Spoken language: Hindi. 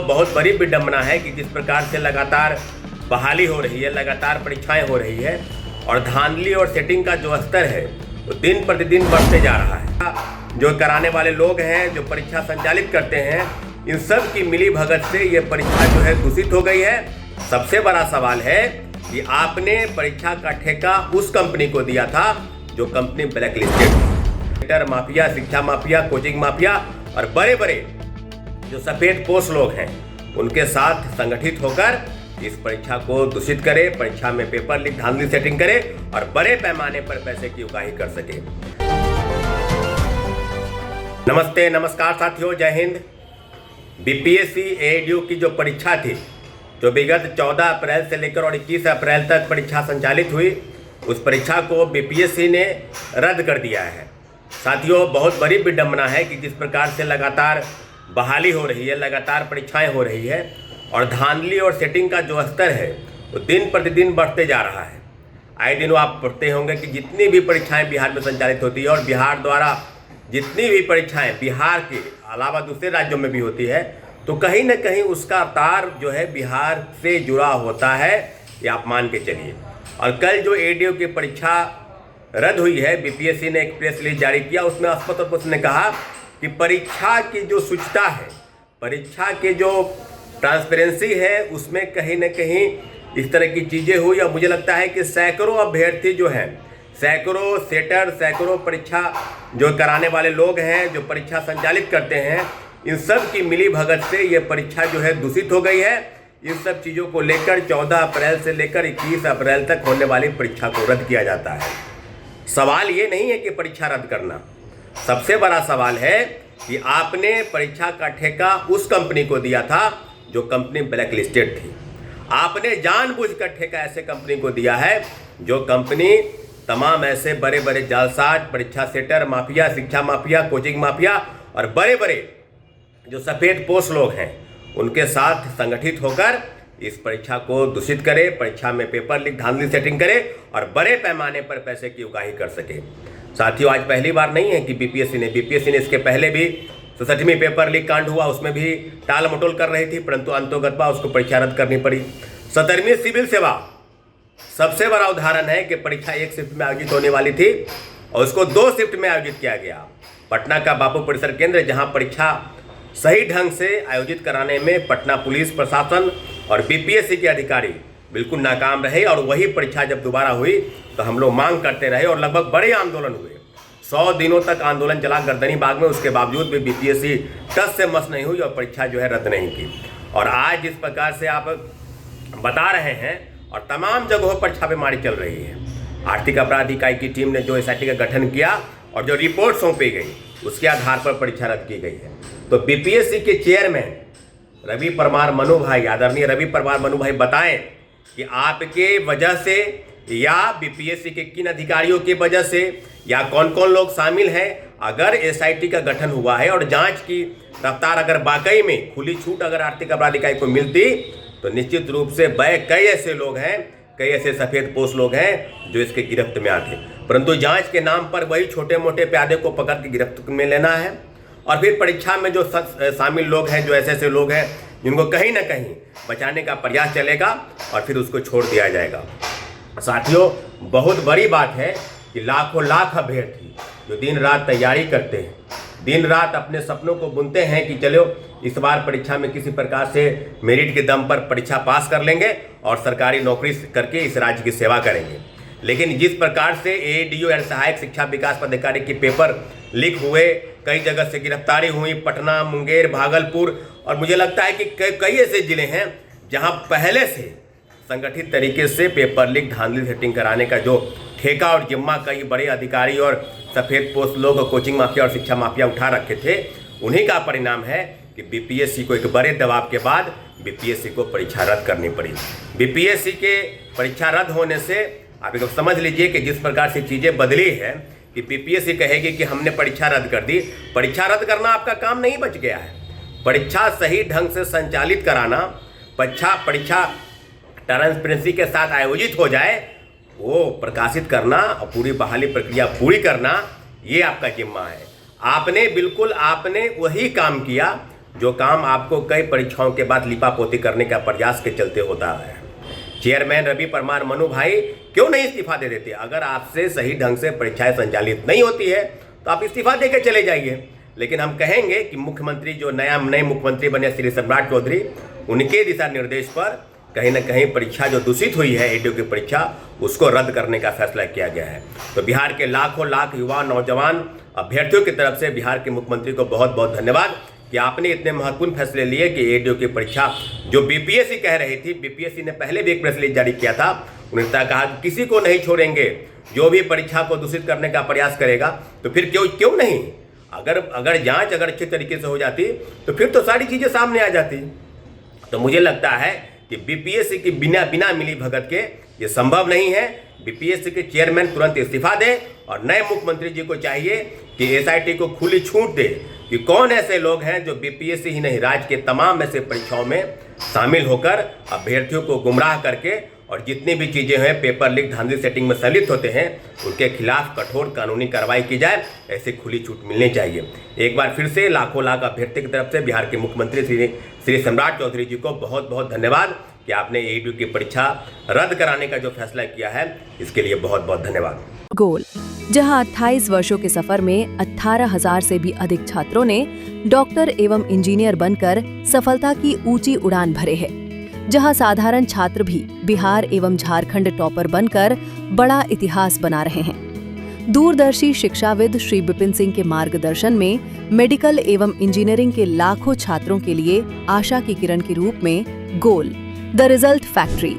बहुत बड़ी विडंबना है कि जिस प्रकार से लगातार बहाली हो रही है, लगातार परीक्षाएं हो रही है और धांधली और सेटिंग का जो स्तर है वो दिन प्रतिदिन बढ़ते जा रहा है। जो कराने वाले लोग हैं, जो परीक्षा संचालित करते हैं, इन सब की मिली भगत से ये परीक्षा जो है दूषित हो गई है। सबसे बड़ा सवाल है कि आपने परीक्षा का ठेका उस कंपनी को दिया था जो कंपनी ब्लैक लिस्टेड थी। माफिया, शिक्षा माफिया, कोचिंग माफिया और बड़े बड़े जो सफेद पोश लोग हैं उनके साथ संगठित होकर इस परीक्षा को दूषित करे, परीक्षा में पेपर लीक, धांधली सेटिंग करे और बड़े पैमाने पर पैसे की उगाही कर सके। नमस्ते, नमस्कार साथियों, जय हिंद। बीपीएससी एडीओ की जो परीक्षा थी, जो विगत 14 अप्रैल से लेकर और 21 अप्रैल तक परीक्षा संचालित हुई, उस परीक्षा को बीपीएससी ने रद्द कर दिया है। साथियों, बहुत बड़ी विडंबना है कि जिस प्रकार से लगातार बहाली हो रही है, लगातार परीक्षाएं हो रही है और धांधली और सेटिंग का जो स्तर है वो दिन प्रतिदिन बढ़ते जा रहा है। आए दिनों आप पढ़ते होंगे कि जितनी भी परीक्षाएं बिहार में संचालित होती है और बिहार द्वारा जितनी भी परीक्षाएं बिहार के अलावा दूसरे राज्यों में भी होती है, तो कहीं ना कहीं उसका तार जो है बिहार से जुड़ा होता है, ये आप मान के चलिए। और कल जो एडीओ की परीक्षा रद्द हुई है, बीपीएससी ने एक प्रेस रिलीज जारी किया, उसमें स्पष्ट तौर पर उसने कहा कि परीक्षा की जो शुचिता है, परीक्षा के जो ट्रांसपेरेंसी है, उसमें कहीं ना कहीं इस तरह की चीज़ें हुई। और मुझे लगता है कि सैकड़ों अभ्यर्थी जो हैं, सैकड़ों सेटर, सैकड़ों परीक्षा जो कराने वाले लोग हैं, जो परीक्षा संचालित करते हैं, इन सब की मिली भगत से ये परीक्षा जो है दूषित हो गई है। इन सब चीज़ों को लेकर 14 अप्रैल से लेकर 21 अप्रैल तक होने वाली परीक्षा को रद्द किया जाता है। सवाल ये नहीं है कि परीक्षा रद्द करना, सबसे बड़ा सवाल है कि आपने परीक्षा का ठेका उस कंपनी को दिया था जो कंपनी ब्लैक लिस्टेड थी। आपने जानबूझकर ठेका ऐसे कंपनी को दिया है जो कंपनी तमाम ऐसे बड़े बड़े जालसाज, परीक्षा सेटर, माफिया, शिक्षा माफिया, कोचिंग माफिया और बड़े बड़े जो सफ़ेद पोश लोग हैं उनके साथ संगठित होकर इस परीक्षा को दूषित करे, परीक्षा में पेपर लीक, धांधली सेटिंग करे और बड़े पैमाने पर पैसे की उगाही कर सके। साथियों, आज पहली बार नहीं है कि बीपीएससी ने इसके पहले भी 67वीं पेपर लीक कांड हुआ, उसमें भी टाल मटोल कर रही थी, परंतु अंतोगत्वा उसको परीक्षा रद्द करनी पड़ी। 17वीं सिविल सेवा सबसे बड़ा उदाहरण है कि परीक्षा एक शिफ्ट में आयोजित होने वाली थी और उसको 2 शिफ्ट में आयोजित किया गया। पटना का बापू परिसर केंद्र, जहाँ परीक्षा सही ढंग से आयोजित कराने में पटना पुलिस प्रशासन और बीपीएससी के अधिकारी बिल्कुल नाकाम रहे और वही परीक्षा जब दोबारा हुई तो हम लोग मांग करते रहे और लगभग बड़े आंदोलन हुए। 100 दिनों तक आंदोलन चला गर्दनी बाग में, उसके बावजूद भी बीपीएससी टस से मस नहीं हुई और परीक्षा जो है रद्द नहीं की। और आज जिस प्रकार से आप बता रहे हैं और तमाम जगहों पर छापेमारी चल रही है, आर्थिक अपराध इकाई की टीम ने जो एसआईटी का गठन किया और जो रिपोर्ट सौंपी गई उसके आधार पर परीक्षा रद्द की गई है। तो बीपीएससी के चेयरमैन रवि परमार मनु भाई, आदरणीय रवि परमार मनु भाई, बताएं कि आपके वजह से या बीपीएससी के किन अधिकारियों की वजह से या कौन कौन लोग शामिल हैं, अगर एसआईटी का गठन हुआ है और जांच की रफ्तार अगर वाकई में खुली छूट अगर आर्थिक अपराध इकाई को मिलती तो निश्चित रूप से कई ऐसे लोग हैं, कई ऐसे सफ़ेद पोश लोग हैं जो इसके गिरफ्त में आते। परंतु जांच के नाम पर वही छोटे मोटे प्यादे को पकड़ के गिरफ्त में लेना है और फिर परीक्षा में जो शामिल लोग हैं, जो ऐसे लोग हैं जिनको कहीं ना कहीं बचाने का प्रयास चलेगा और फिर उसको छोड़ दिया जाएगा। साथियों, बहुत बड़ी बात है कि लाखों लाख अभ्यर्थी जो दिन रात तैयारी करते हैं, दिन रात अपने सपनों को बुनते हैं कि चलो इस बार परीक्षा में किसी प्रकार से मेरिट के दम पर परीक्षा पास कर लेंगे और सरकारी नौकरी करके इस राज्य की सेवा करेंगे। लेकिन जिस प्रकार से एडीओ यानी सहायक शिक्षा विकास पदाधिकारी के पेपर लीक हुए, कई जगह से गिरफ्तारी हुई, पटना, मुंगेर, भागलपुर और मुझे लगता है कि कई ऐसे जिले हैं जहां पहले से संगठित तरीके से पेपर लीक, धांधली सेटिंग कराने का जो ठेका और जिम्मा कई बड़े अधिकारी और सफ़ेद पोस्ट लोग, कोचिंग माफिया और शिक्षा माफिया उठा रखे थे, उन्हीं का परिणाम है कि बीपीएससी को एक बड़े दबाव के बाद बीपीएससी को परीक्षा रद्द करनी पड़ी। बीपीएससी के परीक्षा रद्द होने से आप एक समझ लीजिए कि जिस प्रकार से चीज़ें बदली है कि बीपीएससी कहेगी कि हमने परीक्षा रद्द कर दी। परीक्षा रद्द करना आपका काम नहीं बच गया है, परीक्षा सही ढंग से संचालित कराना, परीक्षा ट्रांसपेरेंसी के साथ आयोजित हो जाए, वो प्रकाशित करना और पूरी बहाली प्रक्रिया पूरी करना, ये आपका जिम्मा है। आपने वही काम किया जो काम आपको कई परीक्षाओं के बाद लिपापोती करने का प्रयास के चलते होता है। चेयरमैन रवि परमार मनु भाई क्यों नहीं इस्तीफा दे देते? अगर आपसे सही ढंग से परीक्षाएं संचालित नहीं होती है तो आप इस्तीफा देकर चले जाइए। लेकिन हम कहेंगे कि मुख्यमंत्री जो नए मुख्यमंत्री बने श्री सम्राट चौधरी, उनके दिशा निर्देश पर कहीं ना कहीं परीक्षा जो दूषित हुई है एडीओ की परीक्षा, उसको रद्द करने का फैसला किया गया है। तो बिहार के लाखों लाख युवा नौजवान अभ्यर्थियों की तरफ से बिहार के मुख्यमंत्री को बहुत बहुत धन्यवाद कि आपने इतने महत्वपूर्ण फैसले लिए कि एडीओ की परीक्षा जो बीपीएससी कह रही थी, बीपीएससी ने पहले भी एक प्रेस रिलीज जारी किया था, उन्होंने कहा कि किसी को नहीं छोड़ेंगे, जो भी परीक्षा को दूषित करने का प्रयास करेगा। तो फिर क्यों नहीं? अगर जांच अच्छी तरीके से हो जाती तो फिर तो सारी चीजें सामने आ जाती। तो मुझे लगता है कि बीपीएससी की बिना मिली भगत के ये संभव नहीं है। बीपीएससी के चेयरमैन तुरंत इस्तीफा दें और नए मुख्यमंत्री जी को चाहिए कि एसआईटी को खुली छूट दे कि कौन ऐसे लोग हैं जो बीपीएससी ही नहीं, राज्य के तमाम ऐसे परीक्षाओं में शामिल होकर अभ्यर्थियों को गुमराह करके और जितनी भी चीज़ें हैं पेपर लीक धांधली सेटिंग में संलिप्त होते हैं, उनके खिलाफ कठोर कानूनी कार्रवाई की जाए। ऐसे खुली छूट मिलनी चाहिए। एक बार फिर से लाखों लाख अभ्यर्थी की तरफ से बिहार के मुख्यमंत्री श्री सम्राट चौधरी जी को बहुत बहुत धन्यवाद कि आपने एडीओ की परीक्षा रद्द कराने का जो फैसला किया है, इसके लिए बहुत बहुत धन्यवाद। गोल, जहां 28 वर्षों के सफर में 18,000 से भी अधिक छात्रों ने डॉक्टर एवं इंजीनियर बनकर सफलता की ऊंची उड़ान भरे है, जहां साधारण छात्र भी बिहार एवं झारखंड टॉपर बनकर बड़ा इतिहास बना रहे हैं। दूरदर्शी शिक्षाविद श्री विपिन सिंह के मार्गदर्शन में मेडिकल एवं इंजीनियरिंग के लाखों छात्रों के लिए आशा की किरण के रूप में गोल, द रिजल्ट फैक्ट्री